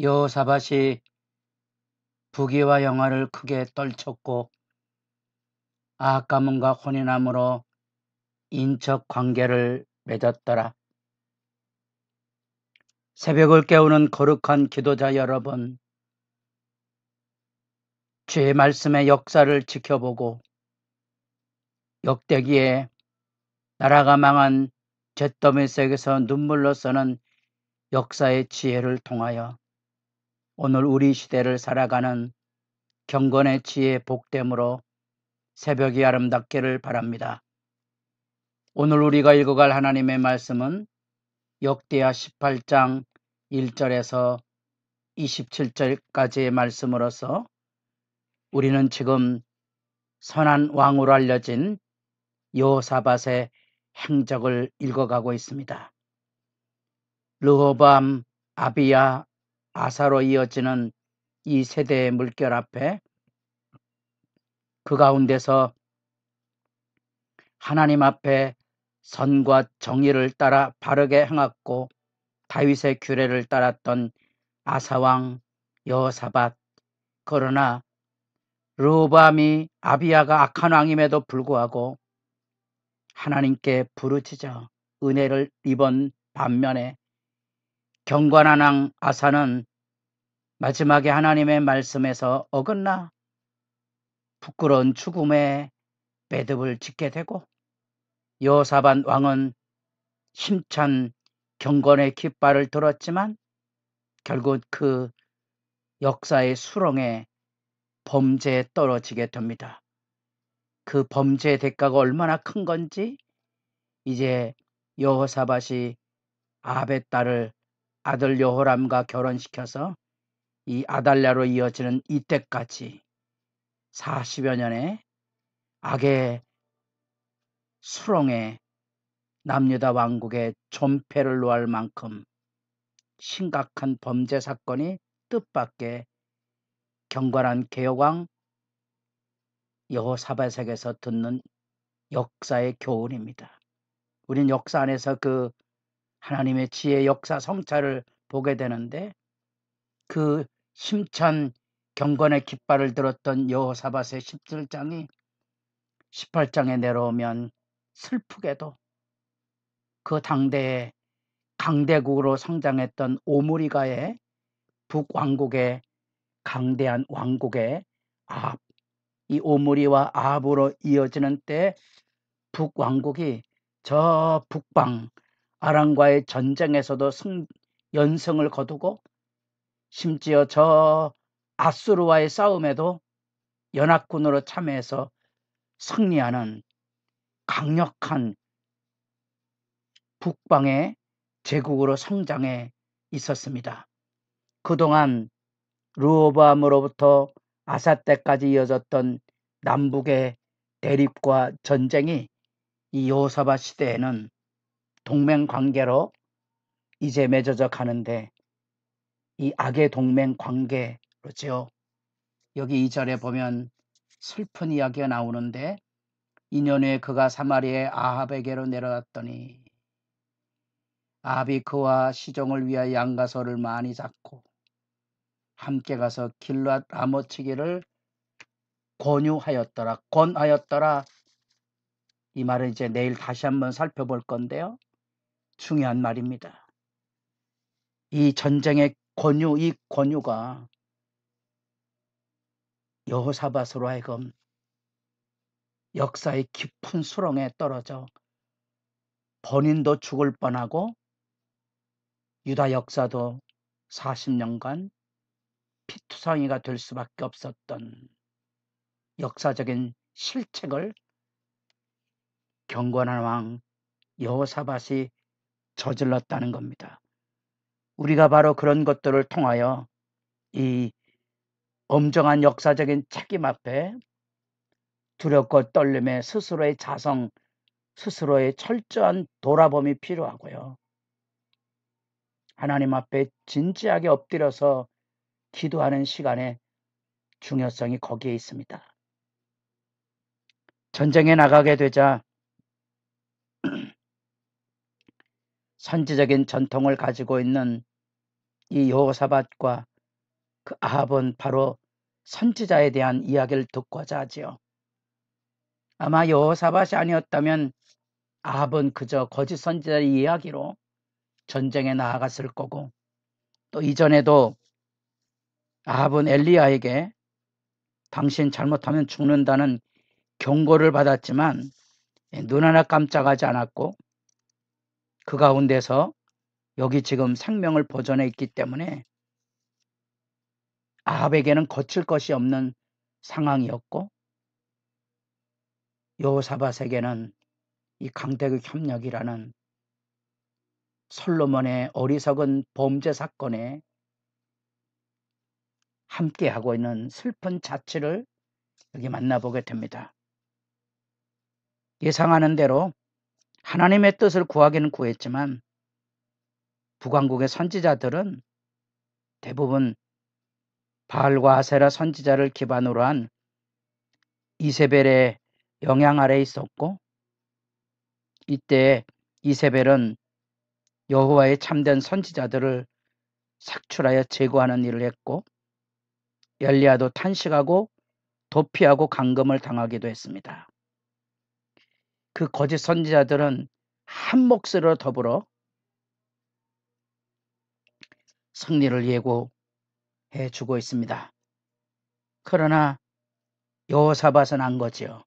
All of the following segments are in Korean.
여호사밧이 부귀와 영화를 크게 떨쳤고 아합 가문과 혼인함으로 인척 관계를 맺었더라. 새벽을 깨우는 거룩한 기도자 여러분, 주의 말씀의 역사를 지켜보고 역대기에 나라가 망한 잿더미 속에서 눈물로 써는 역사의 지혜를 통하여 오늘 우리 시대를 살아가는 경건의 지혜의 복됨으로 새벽이 아름답기를 바랍니다. 오늘 우리가 읽어갈 하나님의 말씀은 역대하 18장 1절에서 27절까지의 말씀으로서 우리는 지금 선한 왕으로 알려진 여호사밧의 행적을 읽어가고 있습니다. 르호보암, 아비야, 아사로 이어지는 이 세대의 물결 앞에 그 가운데서 하나님 앞에 선과 정의를 따라 바르게 행했고 다윗의 규례를 따랐던 아사왕 여호사밧, 그러나 르호보암이 아비야가 악한 왕임에도 불구하고 하나님께 부르짖어 은혜를 입은 반면에 경건한 왕 아사는 마지막에 하나님의 말씀에서 어긋나 부끄러운 죽음의 배듭을 짓게 되고 여호사밧 왕은 힘찬 경건의 깃발을 들었지만 결국 그 역사의 수렁에 범죄에 떨어지게 됩니다. 그 범죄의 대가가 얼마나 큰 건지 이제 여호사밧이 아합의 딸을 아들 여호람과 결혼시켜서 이 아달랴로 이어지는 이때까지 40여 년의 악의 수렁에 남유다 왕국의 존폐를 놓을 만큼 심각한 범죄 사건이 뜻밖의 경건한 개혁왕 여호사밧에게서 듣는 역사의 교훈입니다. 우린 역사 안에서 그 하나님의 지혜의 역사 성찰을 보게 되는데 그 힘찬 경건의 깃발을 들었던 여호사밧의 17장이 18장에 내려오면 슬프게도 그 당대의 강대국으로 성장했던 오므리가의 북왕국의 강대한 왕국의 아합, 이 오므리와 아합으로 이어지는 때 북왕국이 저 북방 아람과의 전쟁에서도 연승을 거두고 심지어 저 아수르와의 싸움에도 연합군으로 참여해서 승리하는 강력한 북방의 제국으로 성장해 있었습니다. 그동안 르호보암으로부터 아사 때까지 이어졌던 남북의 대립과 전쟁이 이 여호사밧 시대에는 동맹관계로 이제 맺어져 가는데 이 악의 동맹관계로죠. 여기 2절에 보면 슬픈 이야기가 나오는데 2년 후에 그가 사마리아의 아합에게로 내려갔더니 아합이 그와 시종을 위하여 양가소를 많이 잡고 함께 가서 길앗 라모치기를 권하였더라. 이 말은 이제 내일 다시 한번 살펴볼 건데요. 중요한 말입니다. 이 전쟁의 권유, 이 권유가 여호사밧으로 하여금 역사의 깊은 수렁에 떨어져 본인도 죽을 뻔하고 유다 역사도 40년간 피투성이가 될 수밖에 없었던 역사적인 실책을 경건한 왕 여호사밧이 저질렀다는 겁니다. 우리가 바로 그런 것들을 통하여 이 엄정한 역사적인 책임 앞에 두렵고 떨림에 스스로의 자성, 스스로의 철저한 돌아봄이 필요하고요. 하나님 앞에 진지하게 엎드려서 기도하는 시간의 중요성이 거기에 있습니다. 전쟁에 나가게 되자 선지적인 전통을 가지고 있는 이 여호사밧과 그 아합은 바로 선지자에 대한 이야기를 듣고자 하지요. 아마 여호사밧이 아니었다면 아합은 그저 거짓 선지자의 이야기로 전쟁에 나아갔을 거고, 또 이전에도 아합은 엘리야에게 당신 잘못하면 죽는다는 경고를 받았지만 눈 하나 깜짝하지 않았고, 그 가운데서 여기 지금 생명을 보존해 있기 때문에 아합에게는 거칠 것이 없는 상황이었고, 여호사밧에게는 이 강대국 협력이라는 솔로몬의 어리석은 범죄 사건에 함께하고 있는 슬픈 자취를 여기 만나보게 됩니다. 예상하는 대로 하나님의 뜻을 구하기는 구했지만 북왕국의 선지자들은 대부분 바알과 아세라 선지자를 기반으로 한 이세벨의 영향 아래에 있었고, 이때 이세벨은 여호와의 참된 선지자들을 sak출하여 제거하는 일을 했고, 엘리야도 탄식하고 도피하고 감금을 당하기도 했습니다. 그 거짓 선지자들은 한 몫으로 더불어 승리를 예고해 주고 있습니다. 그러나 여호사밧은 안 거지요.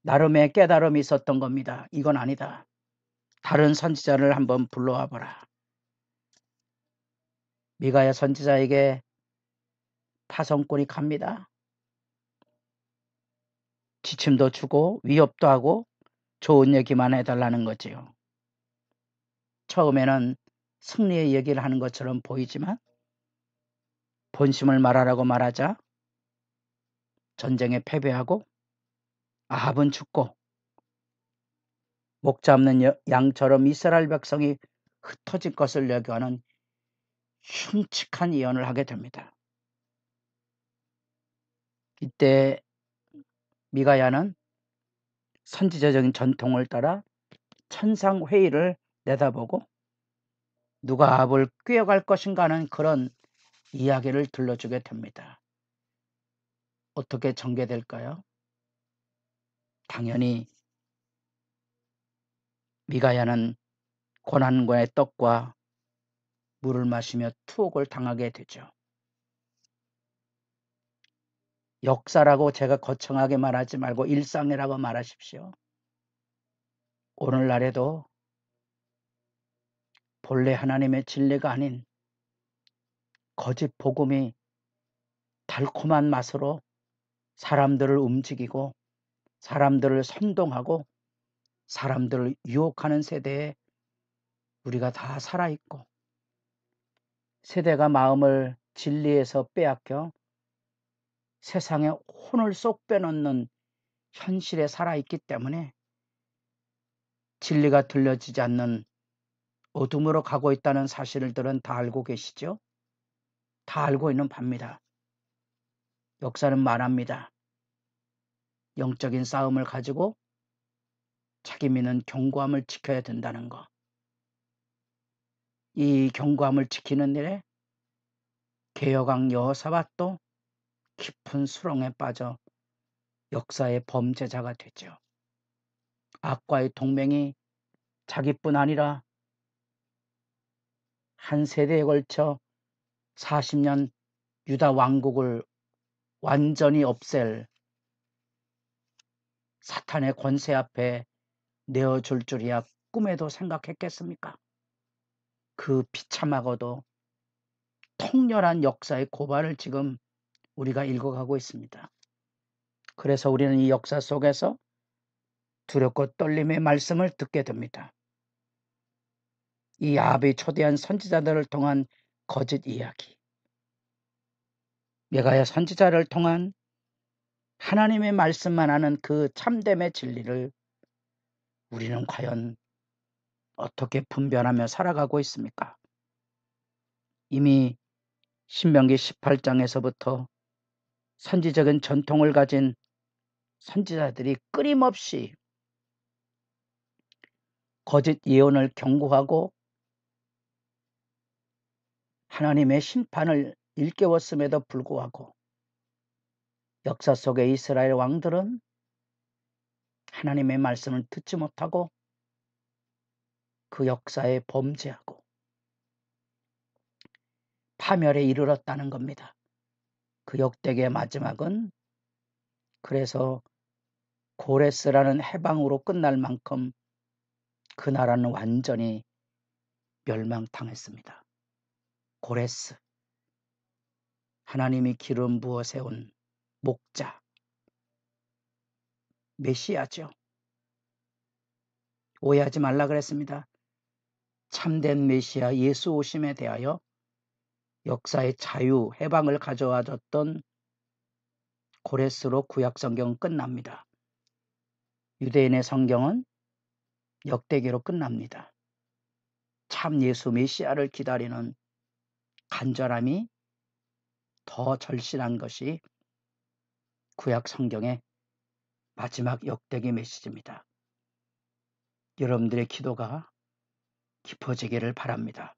나름의 깨달음이 있었던 겁니다. 이건 아니다. 다른 선지자를 한번 불러와 보라. 미가야 선지자에게 파송꾼이 갑니다. 지침도 주고 위협도 하고 좋은 얘기만 해달라는 거지요. 처음에는 승리의 얘기를 하는 것처럼 보이지만 본심을 말하라고 말하자 전쟁에 패배하고 아합은 죽고 목 잡는 양처럼 이스라엘 백성이 흩어질 것을 예고하는 흉측한 예언을 하게 됩니다. 이때 미가야는 선지자적인 전통을 따라 천상회의를 내다보고 누가 아합을 꿰어갈 것인가 하는 그런 이야기를 들려주게 됩니다. 어떻게 전개될까요? 당연히 미가야는 고난과의 떡과 물을 마시며 투옥을 당하게 되죠. 역사라고 제가 거창하게 말하지 말고 일상이라고 말하십시오. 오늘날에도 본래 하나님의 진리가 아닌 거짓 복음이 달콤한 맛으로 사람들을 움직이고 사람들을 선동하고 사람들을 유혹하는 세대에 우리가 다 살아있고, 세대가 마음을 진리에서 빼앗겨 세상에 혼을 쏙 빼놓는 현실에 살아있기 때문에 진리가 들려지지 않는 어둠으로 가고 있다는 사실들은 다 알고 계시죠? 다 알고 있는 바입니다. 역사는 말합니다. 영적인 싸움을 가지고 자기 믿는 견고함을 지켜야 된다는 거. 이 견고함을 지키는 일에 개혁왕 여호사밧도 깊은 수렁에 빠져 역사의 범죄자가 되죠. 악과의 동맹이 자기뿐 아니라 한 세대에 걸쳐 40년 유다 왕국을 완전히 없앨 사탄의 권세 앞에 내어줄 줄이야 꿈에도 생각했겠습니까? 그 비참하고도 통렬한 역사의 고발을 지금 우리가 읽어가고 있습니다. 그래서 우리는 이 역사 속에서 두렵고 떨림의 말씀을 듣게 됩니다. 이 아합이 초대한 선지자들을 통한 거짓 이야기, 메가야 선지자를 통한 하나님의 말씀만 하는 그 참됨의 진리를 우리는 과연 어떻게 분별하며 살아가고 있습니까? 이미 신명기 18장에서부터 선지적인 전통을 가진 선지자들이 끊임없이 거짓 예언을 경고하고 하나님의 심판을 일깨웠음에도 불구하고 역사 속의 이스라엘 왕들은 하나님의 말씀을 듣지 못하고 그 역사에 범죄하고 파멸에 이르렀다는 겁니다. 그 역대기의 마지막은 그래서 고레스라는 해방으로 끝날 만큼 그 나라는 완전히 멸망당했습니다. 고레스, 하나님이 기름 부어 세운 목자, 메시아죠. 오해하지 말라 그랬습니다. 참된 메시아 예수 오심에 대하여 역사의 자유, 해방을 가져와 줬던 고레스로 구약 성경은 끝납니다. 유대인의 성경은 역대기로 끝납니다. 참 예수 메시아를 기다리는 간절함이 더 절실한 것이 구약 성경의 마지막 역대기 메시지입니다. 여러분들의 기도가 깊어지기를 바랍니다.